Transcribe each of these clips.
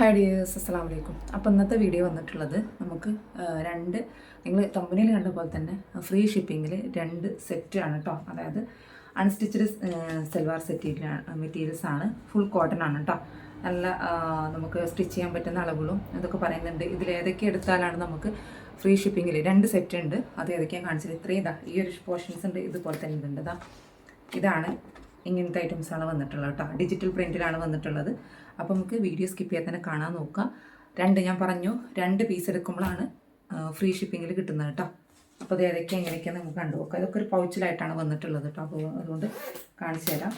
Hi dears, അസ്സലാമു അലൈക്കും. അപ്പോൾ ഇന്നത്തെ വീഡിയോ വന്നിട്ടുള്ളത് നമുക്ക് നിങ്ങൾ തമ്പനിയിൽ കണ്ട പോലെ തന്നെ ഫ്രീ ഷിപ്പിങ്ങിൽ 2 സെറ്റാണ് കേട്ടോ. അതായത് അൺസ്റ്റിച്ചഡ് സെൽവാർ മെറ്റീരിയൽസ് ആണ്. ഫുൾ കോട്ടൺ ആണ് കേട്ടോ. നല്ല നമുക്ക് സ്റ്റിച്ച് ചെയ്യാൻ പറ്റുന്ന അളവുകളും ഇതൊക്കെ പറയുന്നുണ്ട്. ഇതിലേതൊക്കെ എടുത്താലാണ് നമുക്ക് ഫ്രീ ഷിപ്പിങ്ങിൽ 2 സെറ്റ് ഉണ്ട്. അത് ഏതൊക്കെയാണ് കാണിച്ചത്. ഇത്രയും ഈ ഒരു പോർഷൻസ് ഉണ്ട്. ഇതുപോലെ തന്നെ ഇതുണ്ട്. ഇതാണ് ഇങ്ങനത്തെ ഐറ്റംസാണ് വന്നിട്ടുള്ളത് കേട്ടോ. ഡിജിറ്റൽ പ്രിൻറ്റിലാണ് വന്നിട്ടുള്ളത്. അപ്പോൾ നമുക്ക് വീഡിയോ സ്കിപ്പ് ചെയ്യാൻ തന്നെ കാണാൻ നോക്കാം. ഞാൻ പറഞ്ഞു 2 പീസ് എടുക്കുമ്പോഴാണ് ഫ്രീ ഷിപ്പിങ്ങിൽ കിട്ടുന്നത് കേട്ടോ. അപ്പോൾ അത് ഏതൊക്കെയാണ് എങ്ങനെയൊക്കെയാണ് നമുക്ക് കണ്ടു നോക്കാം. ഇതൊക്കെ ഒരു പൗച്ചിലായിട്ടാണ് വന്നിട്ടുള്ളത് കേട്ടോ. അപ്പോൾ അതുകൊണ്ട് കാണിച്ചു തരാം.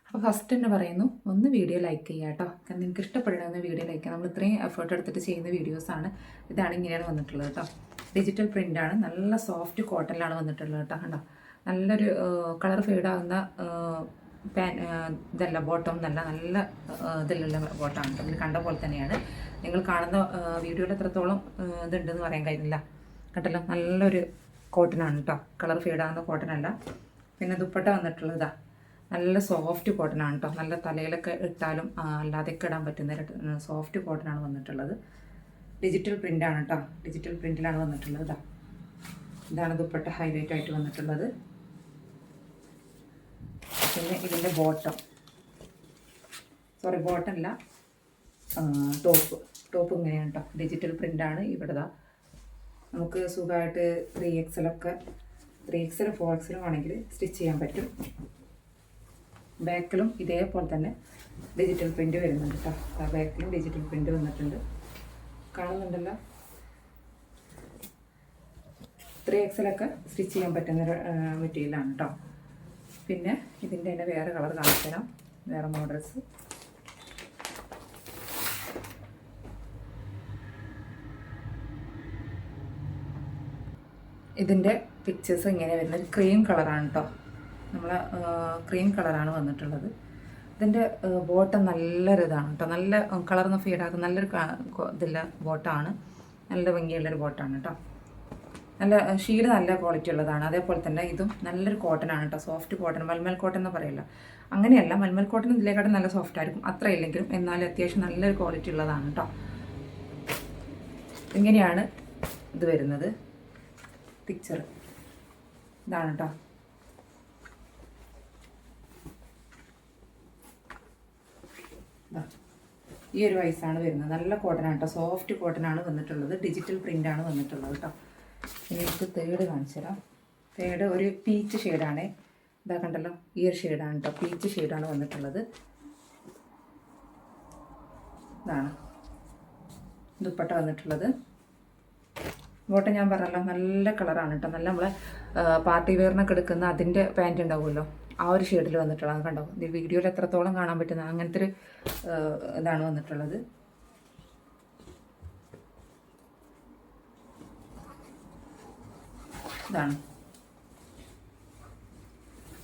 അപ്പോൾ ഫസ്റ്റ് തന്നെ പറയുന്നു, ഒന്ന് വീഡിയോ ലൈക്ക് ചെയ്യുക കേട്ടോ. കാരണം നിങ്ങൾക്ക് ഇഷ്ടപ്പെടണമെന്ന് വീഡിയോ ലൈക്ക് ചെയ്യാം. നമ്മൾ ഇത്രയും എഫേർട്ട് എടുത്തിട്ട് ചെയ്യുന്ന വീഡിയോസാണ്. ഇതാണ് ഇങ്ങനെയാണ് വന്നിട്ടുള്ളത് കേട്ടോ. ഡിജിറ്റൽ പ്രിൻ്റാണ്. നല്ല സോഫ്റ്റ് കോട്ടണിലാണ് വന്നിട്ടുള്ളത് കേട്ടോ. കണ്ടോ, നല്ലൊരു കളർ ഫെയ്ഡാകുന്ന ഇതല്ല, ബോട്ടം നല്ല ഇതിലുള്ള ബോട്ടമാണ്. നിങ്ങൾ കണ്ട പോലെ തന്നെയാണ്. നിങ്ങൾ കാണുന്ന വീഡിയോയിൽ എത്രത്തോളം ഇതുണ്ടെന്ന് പറയാൻ കഴിയുന്നില്ല. കേട്ടല്ലോ, നല്ലൊരു കോട്ടനാണ് കേട്ടോ. കളർ ഫെയ്ഡാകുന്ന കോട്ടനല്ല. പിന്നെ ദുപ്പട്ട വന്നിട്ടുള്ളതാ നല്ല സോഫ്റ്റ് കോട്ടനാണ് കേട്ടോ. നല്ല തലയിലൊക്കെ ഇട്ടാലും അല്ലാതെയൊക്കെ ഇടാൻ പറ്റുന്ന സോഫ്റ്റ് കോട്ടനാണ് വന്നിട്ടുള്ളത്. ഡിജിറ്റൽ പ്രിൻ്റാണ് കേട്ടോ. ഡിജിറ്റൽ പ്രിൻറ്റിലാണ് വന്നിട്ടുള്ളത്. ഇതാണ് ദുപ്പട്ട ഹൈലൈറ്റ് ആയിട്ട് വന്നിട്ടുള്ളത്. പിന്നെ ഇതിൻ്റെ ബോട്ടമല്ല, ടോപ്പ് ഇങ്ങനെയാണ് കേട്ടോ. ഡിജിറ്റൽ പ്രിൻ്റാണ്. ഇവിടെ നമുക്ക് സുഖമായിട്ട് 3XL 4XL ആണെങ്കിൽ സ്റ്റിച്ച് ചെയ്യാൻ പറ്റും. ബാക്കിലും ഇതേപോലെ തന്നെ ഡിജിറ്റൽ പ്രിൻ്റ് വരുന്നുണ്ട് കേട്ടോ. ബാക്കിലും ഡിജിറ്റൽ പ്രിൻ്റ് വന്നിട്ടുണ്ട്. കാണുന്നുണ്ടല്ലോ. 3XL സ്റ്റിച്ച് ചെയ്യാൻ പറ്റുന്ന മെറ്റീരിയലാണ് കേട്ടോ. പിന്നെ ഇതിൻ്റെ തന്നെ വേറെ കളർ കാണിച്ചു തരാം. വേറെ മോഡൽസ് ഇതിൻ്റെ പിക്ചേഴ്സ് ഇങ്ങനെ വരുന്നത് ക്രീം കളറാണ് കേട്ടോ. നമ്മളെ ക്രീം കളറാണ് വന്നിട്ടുള്ളത്. ഇതിൻ്റെ ബോട്ടം നല്ലൊരു ഇതാണ് കേട്ടോ. നല്ല കളർന്ന് ഫീഡാക്കുന്ന നല്ലൊരു ഇതില്ല ബോട്ടമാണ്. നല്ല ഭംഗിയുള്ളൊരു ബോട്ടമാണ് കേട്ടോ. നല്ല ഷീഡ് നല്ല ക്വാളിറ്റി ഉള്ളതാണ്. അതേപോലെ തന്നെ ഇതും നല്ലൊരു കോട്ടനാണ് കേട്ടോ. സോഫ്റ്റ് കോട്ടൺ, മൽമൽ കോട്ടൺ എന്ന് പറയില്ല. അങ്ങനെയല്ല, മൽമൽ കോട്ടൺ ഇതിലേക്കാട്ടും നല്ല സോഫ്റ്റ് ആയിരിക്കും. അത്ര ഇല്ലെങ്കിലും എന്നാലും അത്യാവശ്യം നല്ലൊരു ക്വാളിറ്റി ഉള്ളതാണ് കേട്ടോ. ഇങ്ങനെയാണ് ഇത് വരുന്നത്. പിക്ചർ ഇതാണ് കേട്ടോ. ഈ ഒരു വയസ്സാണ് വരുന്നത്. നല്ല കോട്ടനാണ് കേട്ടോ. സോഫ്റ്റ് കോട്ടനാണ് വന്നിട്ടുള്ളത്. ഡിജിറ്റൽ പ്രിൻ്റാണ് വന്നിട്ടുള്ളത് കേട്ടോ. ഇനി എനിക്ക് തേർഡ് കാണിച്ചു തരാം. തേർഡ് ഒരു പീച്ച് ഷെയ്ഡാണ്. ഇതാ കണ്ടല്ലോ, ഈ ഒരു ഷെയ്ഡാണ് കേട്ടോ. പീച്ച് ഷെയ്ഡാണ് വന്നിട്ടുള്ളത്. ഇതാണ് ദുപ്പട്ട വന്നിട്ടുള്ളത്. ബോട്ടം ഞാൻ പറഞ്ഞല്ലോ, നല്ല കളറാണ് കേട്ടോ. നല്ല നമ്മളെ പാർട്ടി വെയറിനൊക്കെ എടുക്കുന്ന അതിൻ്റെ പാൻറ്റ് ഉണ്ടാവുമല്ലോ, ആ ഒരു ഷെയ്ഡിൽ വന്നിട്ടുള്ളത്. കണ്ടോ, ഇത് വീഡിയോയിൽ എത്രത്തോളം കാണാൻ പറ്റുന്ന അങ്ങനത്തെ ഒരു ഇതാണ് വന്നിട്ടുള്ളത്. ഇതാണ്.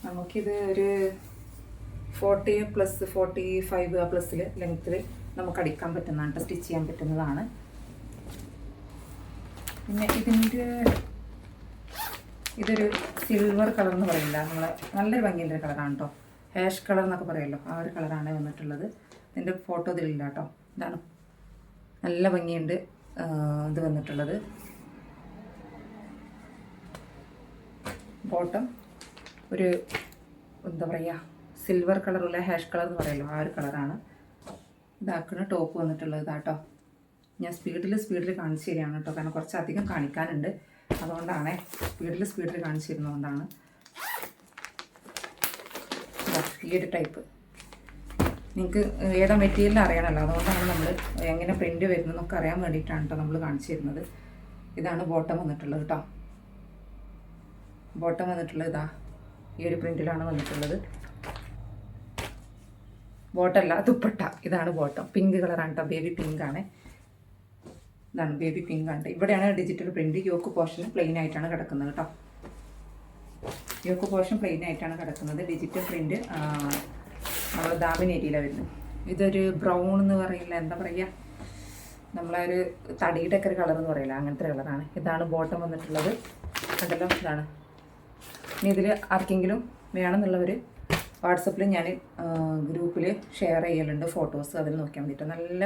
നമുക്കിത് ഒരു 40+45 ആ പ്ലസ്സിൽ ലെങ്ത്തിൽ നമുക്ക് അടിക്കാൻ പറ്റുന്നതാണ്, സ്റ്റിച്ച് ചെയ്യാൻ പറ്റുന്നതാണ്. പിന്നെ ഇതൊരു സിൽവർ കളർ എന്ന് പറയില്ല, നമ്മളെ നല്ലൊരു ഭംഗിയുള്ളൊരു കളറാണ് കേട്ടോ. ഹാഷ് കളർ എന്നൊക്കെ പറയുമല്ലോ, ആ ഒരു കളറാണ് വന്നിട്ടുള്ളത്. ഇതിൻ്റെ ഫോട്ടോ ഇതിലില്ല കേട്ടോ. ഇതാണ് നല്ല ഭംഗിയുണ്ട് ഇത് വന്നിട്ടുള്ളത്. ബോട്ടം ഒരു എന്താ പറയുക, സിൽവർ കളറുള്ള ഹാഷ് കളർ എന്ന് പറയുമല്ലോ, ആ ഒരു കളറാണ്. ഇതാക്കുന്ന ടോപ്പ് വന്നിട്ടുള്ളത് കേട്ടോ. ഞാൻ സ്പീഡിൽ കാണിച്ചു തരികയാണ് കേട്ടോ. കാരണം കുറച്ചധികം കാണിക്കാനുണ്ട്, അതുകൊണ്ടാണ് സ്പീഡിൽ കാണിച്ചു തരുന്നതുകൊണ്ടാണ്. ഈ ഒരു ടൈപ്പ് നിങ്ങൾക്ക് ഏതാ മെറ്റീരിയൽ അറിയണമല്ലോ, അതുകൊണ്ടാണ് നമ്മൾ എങ്ങനെ പ്രിൻ്റ് വരുന്നതെന്നൊക്കെ അറിയാൻ വേണ്ടിയിട്ടാണ് കേട്ടോ നമ്മൾ കാണിച്ചു തരുന്നത്. ഇതാണ് ബോട്ടം വന്നിട്ടുള്ളത് കേട്ടോ. ബോട്ടം വന്നിട്ടുള്ളത് ഇതാ ഈ ഒരു പ്രിൻറ്റിലാണ് വന്നിട്ടുള്ളത്. ബോട്ടമല്ല, ദുപ്പട്ട. ഇതാണ് ബോട്ടം. പിങ്ക് കളറാണ് കേട്ടോ. ബേബി പിങ്ക് ആണ്. ഇതാണ് ബേബി പിങ്ക് ആണ്. ഇവിടെയാണ് digital print. Yoke portion plain ആയിട്ടാണ് കിടക്കുന്നത് കേട്ടോ. യോക്ക് പോർഷൻ പ്ലെയിൻ ആയിട്ടാണ് കിടക്കുന്നത്. ഡിജിറ്റൽ പ്രിൻറ്റ് നമ്മൾ ദാമിൻ ഏരിയയിലാണ് വരുന്നത്. ഇതൊരു ബ്രൗൺ എന്ന് പറയില്ല, എന്താ പറയുക, നമ്മളൊരു തടിയുടെ ഒക്കെ ഒരു കളർ എന്ന് പറയില്ല, അങ്ങനത്തെ കളറാണ്. ഇതാണ് ബോട്ടം വന്നിട്ടുള്ളത്. കണ്ടല്ലോ, ഇതാണ്. ഇനി ഇതിൽ ആർക്കെങ്കിലും വേണമെന്നുള്ളവർ വാട്സപ്പിൽ ഞാൻ ഗ്രൂപ്പിൽ ഷെയർ ചെയ്യലുണ്ട് ഫോട്ടോസ്, അതിൽ നോക്കിയാൽ വേണ്ടിയിട്ട്. നല്ല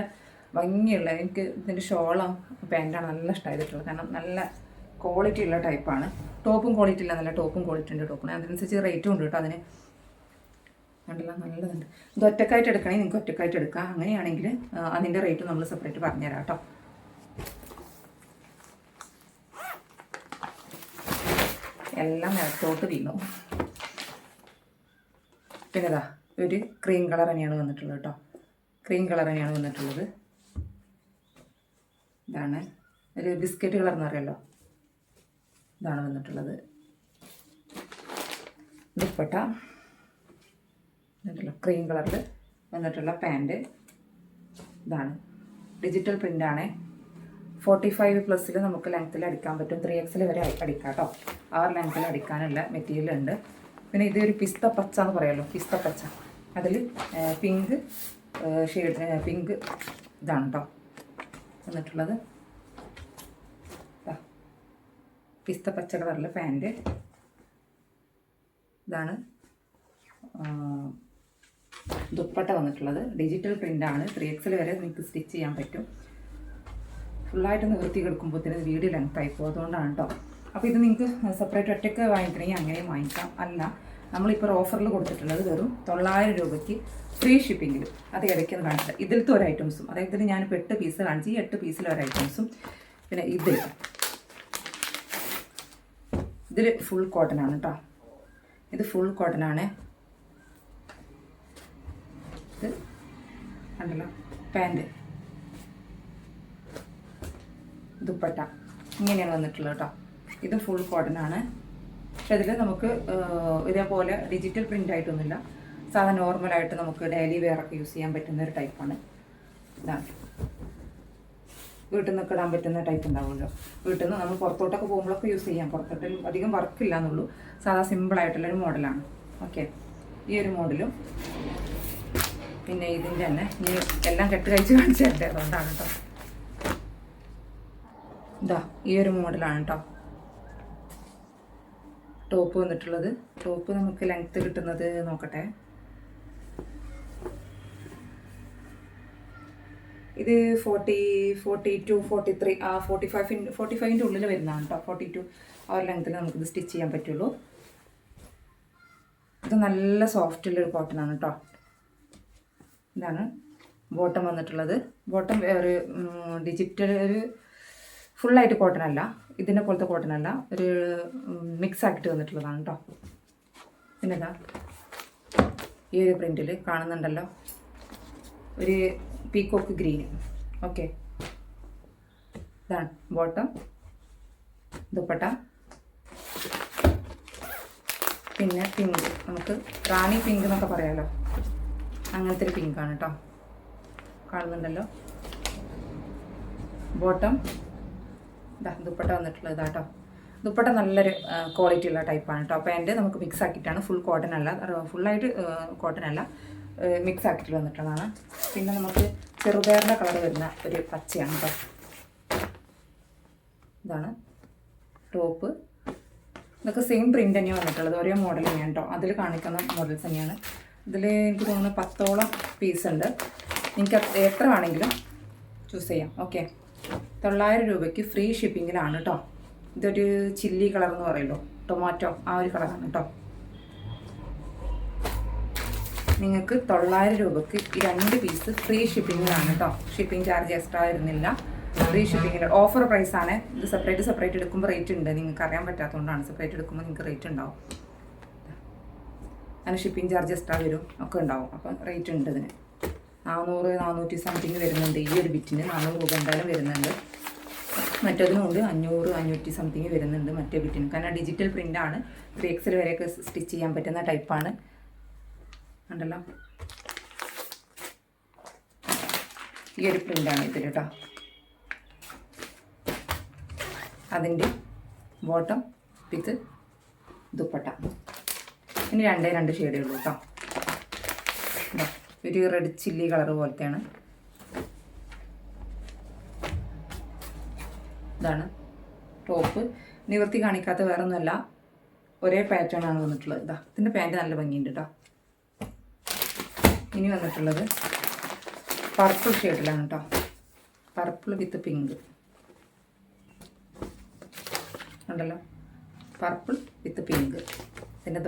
ഭംഗിയുള്ള, എനിക്ക് ഇതിൻ്റെ ഷോളും പാൻറ്റാണ് നല്ല ഇഷ്ടമായിട്ടുള്ളത്. കാരണം നല്ല ക്വാളിറ്റി ഉള്ള ടൈപ്പാണ്. ടോപ്പും ക്വാളിറ്റി ഇല്ല, നല്ല ടോപ്പും ക്വാളിറ്റി ഉണ്ട് ടോപ്പിന്. അതിനനുസരിച്ച് റേറ്റും ഉണ്ട് കേട്ടോ അതിന്. കണ്ടില്ല, നല്ലതുണ്ട്. ഇത് ഒറ്റക്കായിട്ട് എടുക്കണമെങ്കിൽ നിങ്ങൾക്ക് ഒറ്റക്കായിട്ട് എടുക്കാം. അങ്ങനെയാണെങ്കിൽ അതിൻ്റെ റേറ്റ് നമ്മൾ സെപ്പറേറ്റ് പറഞ്ഞുതരാം കേട്ടോ. എല്ലാം നിലത്തോട്ട് വീണു. പിന്നെ ഇതാ ഒരു ക്രീം കളർ തന്നെയാണ് വന്നിട്ടുള്ളത് കേട്ടോ. ക്രീം കളർ തന്നെയാണ് വന്നിട്ടുള്ളത്. ഇതാണ് ഒരു ബിസ്ക്കറ്റ് കളർ എന്ന് അറിയാമല്ലോ, ഇതാണ് വന്നിട്ടുള്ളത്. ദുപ്പട്ട എന്നിട്ടുള്ള ക്രീം കളറിൽ വന്നിട്ടുള്ള പാൻറ്റ്. ഇതാണ് ഡിജിറ്റൽ പ്രിൻ്റാണ്. 45+ നമുക്ക് ലെങ്ത്തിൽ അടിക്കാൻ പറ്റും. 3XL വരെ അടിക്കാം കേട്ടോ. ആ ഒരു ലെങ്ത്തിൽ അടിക്കാനുള്ള മെറ്റീരിയൽ ഉണ്ട്. പിന്നെ ഇതൊരു പിസ്ത പച്ച എന്ന് പറയുമല്ലോ, പിസ്ത പച്ച. അതിൽ പിങ്ക് ഷെയ്ഡ്, പിങ്ക് ഇതാണ് കേട്ടോ വന്നിട്ടുള്ളത്. പിസ്ത പച്ച കളറിലെ പാൻറ്റ്. ഇതാണ് ദുപ്പട്ട വന്നിട്ടുള്ളത്. ഡിജിറ്റൽ പ്രിൻ്റാണ്. 3XL വരെ നിങ്ങൾക്ക് സ്റ്റിച്ച് ചെയ്യാൻ പറ്റും. ഫുള്ളായിട്ട് നിവൃത്തി കിടക്കുമ്പോഴത്തേന് വീഡിയോ ലെങ്ത് ആയിപ്പോൾ, അതുകൊണ്ടാണ് കേട്ടോ. അപ്പോൾ ഇത് നിങ്ങൾക്ക് സെപ്പറേറ്റ് ഒറ്റയ്ക്ക് വാങ്ങിക്കണമെങ്കിൽ അങ്ങനെയും വാങ്ങിക്കാം. അല്ല, നമ്മളിപ്പോൾ ഓഫറിൽ കൊടുത്തിട്ടുള്ളത് വെറും 900 രൂപയ്ക്ക് ഫ്രീ ഷിപ്പിങ്ങിൽ. അത് ഇടയ്ക്കൊന്ന് കാണിച്ചിട്ട് ഇതിലത്തെ ഒരു ഐറ്റംസും, അതായത് ഇതിൽ ഞാനിപ്പോൾ 8 പീസ് കാണിച്ച്, ഈ 8 പീസിൽ ഒരു ഐറ്റംസും. പിന്നെ ഇതിൽ ഫുൾ കോട്ടൺ ആണ് കേട്ടോ. ഇത് ഫുൾ കോട്ടൺ ആണ്. ഇത് കണ്ടല്ലോ പാൻറ്റ്, ദുപ്പട്ട ഇങ്ങനെയാണ് വന്നിട്ടുള്ളത് കേട്ടോ. ഇത് ഫുൾ കോട്ടൺ ആണ്. പക്ഷെ അതിൽ നമുക്ക് ഇതേപോലെ ഡിജിറ്റൽ പ്രിൻ്റ് ആയിട്ടൊന്നുമില്ല. സാധാരണ നോർമലായിട്ട് നമുക്ക് ഡെയിലി വെയറൊക്കെ യൂസ് ചെയ്യാൻ പറ്റുന്ന ഒരു ടൈപ്പാണ്. ഇതാണ് വീട്ടിൽ നിന്നൊക്കെ ഇടാൻ പറ്റുന്ന ടൈപ്പ് ഉണ്ടാവുമല്ലോ. വീട്ടിൽ നിന്ന് നമ്മൾ പുറത്തോട്ടൊക്കെ പോകുമ്പോഴൊക്കെ യൂസ് ചെയ്യാം. പുറത്തോട്ട് അധികം വർക്കില്ല എന്നുള്ളൂ. സാധാ സിമ്പിളായിട്ടുള്ളൊരു മോഡലാണ്. ഓക്കെ, ഈ ഒരു മോഡലും പിന്നെ ഇതിൻ്റെ തന്നെ ഇനി എല്ലാം കെട്ട് കഴിച്ച് കാണിച്ചു തരട്ടെ, അതുകൊണ്ടാണ് കേട്ടോ. ഇതാ ഈ ഒരു മോഡലാണ് കേട്ടോ ടോപ്പ് വന്നിട്ടുള്ളത്. ടോപ്പ് നമുക്ക് ലെങ്ത്ത് കിട്ടുന്നത് നോക്കട്ടെ. ഇത് 40, 42, 43, 45 ഉള്ളിൽ വരുന്നതാണ് കേട്ടോ. 42 ആ ഒരു ലെങ്ത്തിൽ നമുക്കിത് സ്റ്റിച്ച് ചെയ്യാൻ പറ്റുള്ളൂ. ഇത് നല്ല സോഫ്റ്റുള്ളൊരു കോട്ടൺ ആണ് കേട്ടോ. ഇതാണ് ബോട്ടം വന്നിട്ടുള്ളത്. ബോട്ടം ഒരു ഡിജിറ്റൽ, ഒരു ഫുള്ളായിട്ട് കോട്ടൺ അല്ല, ഇതിനെ പോലത്തെ കോട്ടൺ അല്ല, ഒരു മിക്സ് ആക്കിയിട്ട് വന്നിട്ടുള്ളതാണ് കേട്ടോ. പിന്നെ ഇതാ ഈ ഒരു പ്രിൻറ്റിൽ കാണുന്നുണ്ടല്ലോ, ഒരു പീക്കോക്ക് ഗ്രീൻ. ഓക്കെ, ഇതാണ് ബോട്ടം, ദുപ്പട്ട. പിന്നെ പിങ്ക്, നമുക്ക് റാണി പിങ്ക് എന്നൊക്കെ പറയാമല്ലോ, അങ്ങനത്തെ ഒരു പിങ്കാണ് കേട്ടോ. കാണുന്നുണ്ടല്ലോ ബോട്ടം. ഇതാ ദുപ്പട്ട വന്നിട്ടുള്ളത് ഇതാട്ടോ. ദുപ്പട്ട നല്ലൊരു ക്വാളിറ്റി ഉള്ള ടൈപ്പാണ് കേട്ടോ. പാൻറ്റ് നമുക്ക് മിക്സ് ആക്കിയിട്ടാണ്, ഫുൾ കോട്ടൺ അല്ല, ഫുള്ളായിട്ട് കോട്ടൺ അല്ല, മിക്സ് ആക്കിയിട്ട് വന്നിട്ടുള്ളതാണ്. പിന്നെ നമുക്ക് ചെറുപയറിൻ്റെ കളർ വരുന്ന ഒരു പച്ചയാണ് കേട്ടോ. ഇതാണ് ടോപ്പ്. ഇതൊക്കെ സെയിം പ്രിൻ്റ് തന്നെയാണ് വന്നിട്ടുള്ളത്, ഒരേ മോഡൽ തന്നെയാണ് കേട്ടോ. അതിൽ കാണിക്കുന്ന മോഡൽസ് തന്നെയാണ്. ഇതിൽ എനിക്ക് തോന്നുന്നു 10ഓളം പീസ് ഉണ്ട്. നിങ്ങൾക്ക് എത്ര വേണമെങ്കിലും ചൂസ് ചെയ്യാം. ഓക്കെ, 900 രൂപയ്ക്ക് ഫ്രീ ഷിപ്പിങ്ങിലാണ് കേട്ടോ. ഇതൊരു ചില്ലി കളർ എന്ന് പറയുമല്ലോ, ടൊമാറ്റോ, ആ ഒരു കളറാണ് കേട്ടോ. നിങ്ങൾക്ക് 900 രൂപയ്ക്ക് ഈ 2 പീസ് ഫ്രീ ഷിപ്പിങ്ങിലാണ് കേട്ടോ. ഷിപ്പിംഗ് ചാർജ് എക്സ്ട്രാ വരുന്നില്ല, ഫ്രീ ഷിപ്പിങ്ങിൽ ഓഫർ പ്രൈസാണ്. ഇത് സെപ്പറേറ്റ് എടുക്കുമ്പോൾ റേറ്റ് ഉണ്ട്, നിങ്ങൾക്ക് അറിയാൻ പറ്റാത്തതുകൊണ്ടാണ്. സെപ്പറേറ്റ് എടുക്കുമ്പോൾ നിങ്ങൾക്ക് റേറ്റ് ഉണ്ടാവും, അതിന് ഷിപ്പിംഗ് ചാർജ് എക്സ്ട്രാ വരും, ഒക്കെ ഉണ്ടാവും. അപ്പം റേറ്റ് ഉണ്ട് ഇതിന്. 400, 400 സംതിങ് വരുന്നുണ്ട്. ഈ ഒരു ബിറ്റിന് 400 രൂപ എന്തായാലും വരുന്നുണ്ട്. മറ്റതിനുണ്ട് 500, 500 സംതിങ് വരുന്നുണ്ട് മറ്റേ ബിറ്റിന്. കാരണം ഡിജിറ്റൽ പ്രിൻ്റാണ്, 3XL വരെയൊക്കെ സ്റ്റിച്ച് ചെയ്യാൻ പറ്റുന്ന ടൈപ്പാണ്. ഉണ്ടല്ലോ, ഈ ഒരു പ്രിൻ്റാണ് ഇതിൽ കേട്ടോ. അതിൻ്റെ ബോട്ടം വിത്ത് ദുപ്പട്ട. ഇനി 2 ഷെയ്ഡേ ഉള്ളൂ കേട്ടോ. ഒരു റെഡ് ചില്ലി കളർ പോലത്തെയാണ്. ഇതാണ് ടോപ്പ്. നിവർത്തി കാണിക്കാത്ത വേറെ ഒന്നുമല്ല, ഒരേ പാറ്റേൺ ആണ് വന്നിട്ടുള്ളത്. ഇതാ ഇതിൻ്റെ പാൻറ്റ് നല്ല ഭംഗിയുണ്ട് കേട്ടോ. ഇനി വന്നിട്ടുള്ളത് പർപ്പിൾ ഷെയ്ഡിലാണ് കേട്ടോ. പർപ്പിൾ വിത്ത് പിങ്ക് ഉണ്ടല്ലോ, പർപ്പിൾ വിത്ത് പിങ്ക്. ഇതിൻ്റെ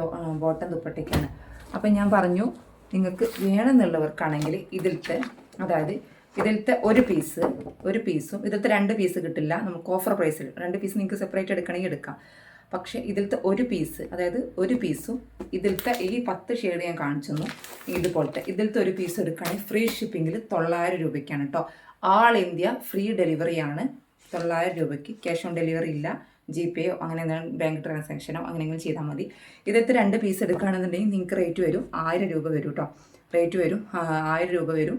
ബോട്ടം ദുപ്പട്ടയ്ക്കാണ്. അപ്പം ഞാൻ പറഞ്ഞു, നിങ്ങൾക്ക് വേണമെന്നുള്ളവർക്കാണെങ്കിൽ ഇതിലത്തെ, അതായത് ഇതിലത്തെ ഒരു പീസും ഇതിലത്തെ 2 പീസ് കിട്ടില്ല നമുക്ക് ഓഫർ പ്രൈസിൽ. 2 പീസ് നിങ്ങൾക്ക് സെപ്പറേറ്റ് എടുക്കണമെങ്കിൽ എടുക്കാം. പക്ഷേ ഇതിലത്തെ ഒരു പീസ്, അതായത് ഒരു പീസും ഇതിലത്തെ ഈ 10 ഷെയ്ഡ് ഞാൻ കാണിച്ചു തന്നു ഇതുപോലത്തെ, ഇതിലത്തെ ഒരു പീസ് എടുക്കുകയാണെങ്കിൽ ഫ്രീ ഷിപ്പിങ്ങിൽ 900 രൂപയ്ക്കാണ് കേട്ടോ. ആൾ ഇന്ത്യ ഫ്രീ ഡെലിവറിയാണ്. 900 രൂപയ്ക്ക് ക്യാഷ് ഓൺ ഡെലിവറി ഇല്ല. GPയോ അങ്ങനെ എന്തെങ്കിലും ബാങ്ക് ട്രാൻസാക്ഷനോ അങ്ങനെയെങ്കിലും ചെയ്താൽ മതി. ഇതിലത്തെ 2 പീസ് എടുക്കുകയാണെന്നുണ്ടെങ്കിൽ നിങ്ങൾക്ക് റേറ്റ് വരും 1000 രൂപ വരും കേട്ടോ. റേറ്റ് വരും 1000 രൂപ വരും.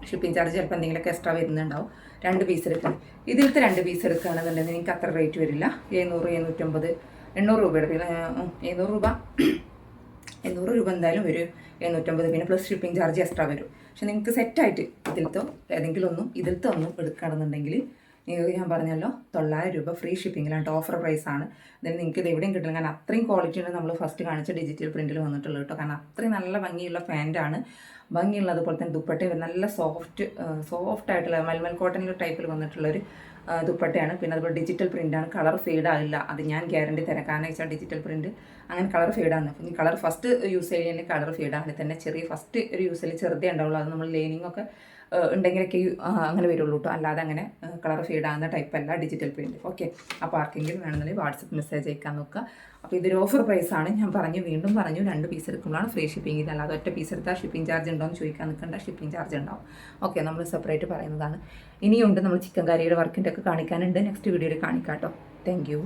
ഷിപ്പിംഗ് ചാർജ് ചിലപ്പോൾ എന്തെങ്കിലുമൊക്കെ എക്സ്ട്രാ വരുന്നുണ്ടാവും. 2 പീസ് എടുക്കാം. ഇതിലത്തെ 2 പീസ് എടുക്കുകയാണെന്നുണ്ടെങ്കിൽ നിങ്ങൾക്ക് അത്ര റേറ്റ് വരില്ല. 700, 750, 800 രൂപയുടെ 800 രൂപ എന്തായാലും വരും. 750 പിന്നെ പ്ലസ് ഷിപ്പിംഗ് ചാർജ് എക്സ്ട്രാ വരും. പക്ഷെ നിങ്ങൾക്ക് സെറ്റായിട്ട് ഇതിലത്തെ ഏതെങ്കിലും ഒന്നും എടുക്കുകയാണെന്നുണ്ടെങ്കിൽ നിങ്ങൾക്ക് ഞാൻ പറഞ്ഞല്ലോ 900 രൂപ ഫ്രീ ഷിപ്പിങ്ങിലാണ്. ഓഫർ പ്രൈസാണ്. ഇതിന് നിങ്ങൾക്ക് ഇത് എവിടെയും കിട്ടില്ല. കാരണം അത്രയും ക്വാളിറ്റിയാണ് നമ്മൾ ഫസ്റ്റ് കാണിച്ച ഡിജിറ്റൽ പ്രിൻറ്റിൽ വന്നിട്ടുള്ളത് കേട്ടോ. കാരണം അത്രയും നല്ല ഭംഗിയുള്ള പാൻറ്റാണ്. ഭംഗിയുള്ള അതുപോലെ തന്നെ ദുപ്പട്ടയും നല്ല സോഫ്റ്റ് ആയിട്ടുള്ള മൽമൽ കോട്ടൺ ടൈപ്പിൽ വന്നിട്ടുള്ളൊരു ദുപ്പട്ടയാണ്. പിന്നെ അതുപോലെ ഡിജിറ്റൽ പ്രിൻ്റാണ്. കളർ ഫെയ്ഡ് ആവില്ല, അത് ഞാൻ ഗ്യാരണ്ടി തരാം. കാരണം വെച്ചാൽ ഡിജിറ്റൽ പ്രിൻറ്റ് അങ്ങനെ കളർ ഫെയ്ഡാണ്. അപ്പം കളർ ഫസ്റ്റ് യൂസ് ചെയ്യുന്നതിന് കളർ ഫെയ്ഡാണ് തന്നെ. ചെറിയ ഫസ്റ്റ് ഒരു യൂസിൽ ചെറുതേ ഉണ്ടാവുള്ളൂ. അത് നമ്മൾ ലൈനിങ് ഒക്കെ ഉണ്ടെങ്കിലൊക്കെ അങ്ങനെ വരുള്ളൂ കേട്ടോ. അല്ലാതെ അങ്ങനെ കളർ ഫെയ്ഡ് ആകുന്ന ടൈപ്പല്ല ഡിജിറ്റൽ പ്രിൻറ്റ്. ഓക്കെ, അപ്പോൾ ആർക്കെങ്കിലും വേണമെന്നുണ്ടെങ്കിൽ വാട്സപ്പ് മെസ്സേജ് അയക്കാൻ നോക്കുക. അപ്പോൾ ഇതൊരു ഓഫർ പ്രൈസാണ്. ഞാൻ വീണ്ടും പറഞ്ഞു 2 പീസ് എടുക്കുമ്പോഴാണ് ഫ്രീ ഷിപ്പിംഗ്. അല്ലാതെ ഒറ്റ പീസ് എടുത്താൽ ഷിപ്പിംഗ് ചാർജ് ഉണ്ടോ എന്ന് ചോദിക്കാൻ നിൽക്കേണ്ട. ഷിപ്പിംഗ് ചാർജ് ഉണ്ടാവും. ഓക്കെ, നമ്മൾ സെപ്പറേറ്റ് പറയുന്നതാണ്. ഇനിയുണ്ട് നമ്മൾ ചിക്കൻ കറിയുടെ വർക്കിൻ്റെ ഒക്കെ കാണിക്കാനുണ്ട്. നെക്സ്റ്റ് വീഡിയോയിൽ കാണിക്കാം കേട്ടോ. Thank you.